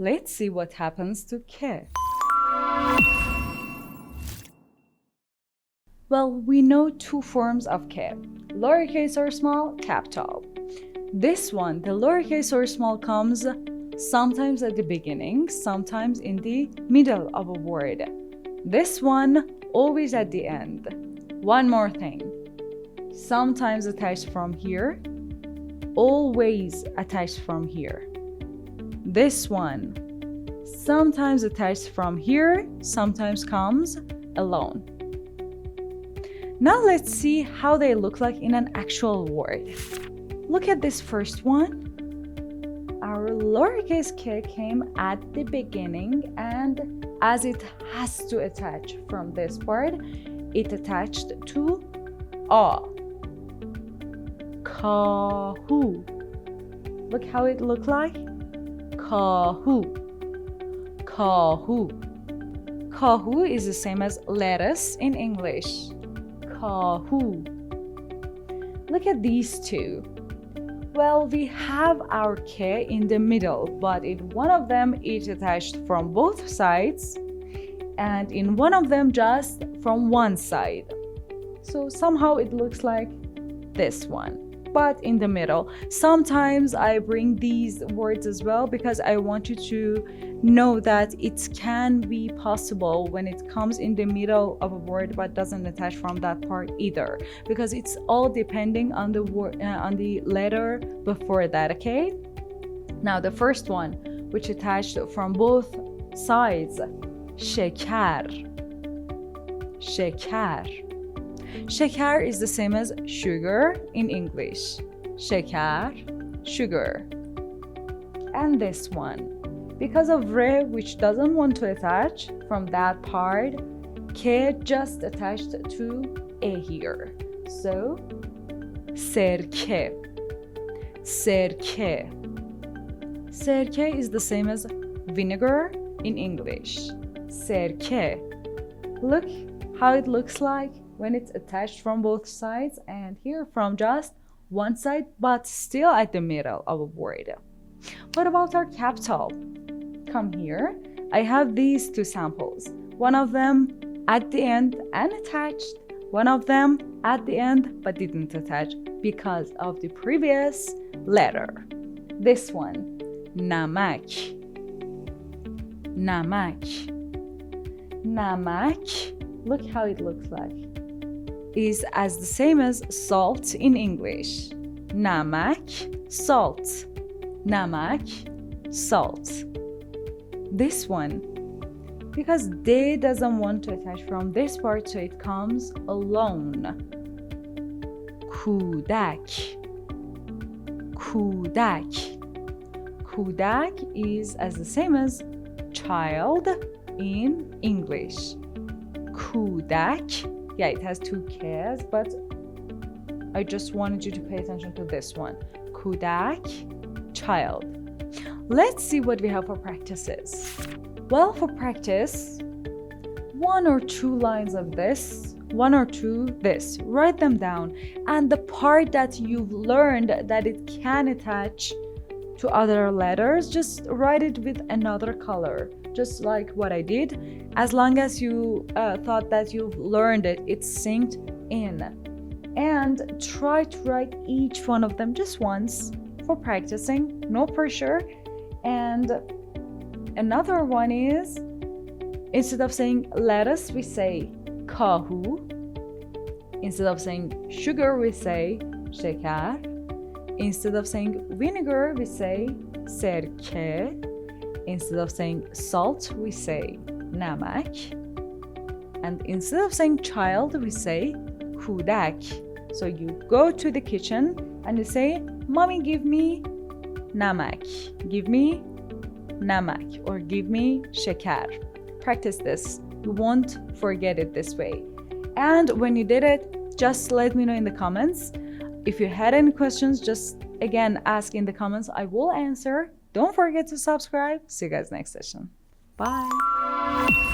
Let's see what happens to K. Well, we know two forms of K, lowercase or small, capital. This one, the lowercase or small, comes sometimes at the beginning, sometimes in the middle of a word. This one, always at the end. One more thing, sometimes attached from here, always attached from here. This one, sometimes attached from here, sometimes comes alone. Now let's see how they look like in an actual word. Look at this first one. Our lowercase k came at the beginning, and as it has to attach from this part, it attached to a. Kahu. Look how it looked like. Kahu. Kahu. Kahu is the same as lettuce in English. Kahu. Look at these two. Well, we have our K in the middle, but in one of them it's attached from both sides, and in one of them just from one side. So somehow it looks like this one, but in the middle. Sometimes I bring these words as well because I want you to know that it can be possible when it comes in the middle of a word but doesn't attach from that part either, because it's all depending on the word, on the letter before that. Okay, now the first one, which attached from both sides, شکر. شکر. شکر is the same as sugar in English. شکر, sugar. And this one, because of re, which doesn't want to attach from that part, K just attached to a here. So, سرکه. سرکه. سرکه is the same as vinegar in English. سرکه. Look how it looks like when it's attached from both sides, and here from just one side, but still at the middle of a word. What about our capital? Come here. I have these two samples. One of them at the end and attached. One of them at the end but didn't attach because of the previous letter. This one, نمک. نمک. نمک. Look how it looks like. Is as the same as salt in English. نمک, salt. نمک, salt. This one, because they doesn't want to attach from this part, so it comes alone. کودک. کودک. کودک is as the same as child in English. کودک, yeah, it has two K's, but I just wanted you to pay attention to this one. کودک, child. Let's see what we have for practices. Well, for practice, one or two lines of this, one or two this. Write them down. And the part that you've learned that it can attach to other letters, just write it with another color, just like what I did. As long as you thought that you've learned it, it's synced in. And try to write each one of them just once for practicing, no pressure. And another one is, instead of saying lettuce, we say kahu. Instead of saying sugar, we say شکر. Instead of saying vinegar, we say سرکه. Instead of saying salt, we say نمک. And instead of saying child, we say کودک. So you go to the kitchen and you say, Mommy, give me نمک. Give me نمک, or give me شکر. Practice this. You won't forget it this way. And when you did it, just let me know in the comments. If you had any questions, just again ask in the comments. I will answer. Don't forget to subscribe. See you guys next session. Bye.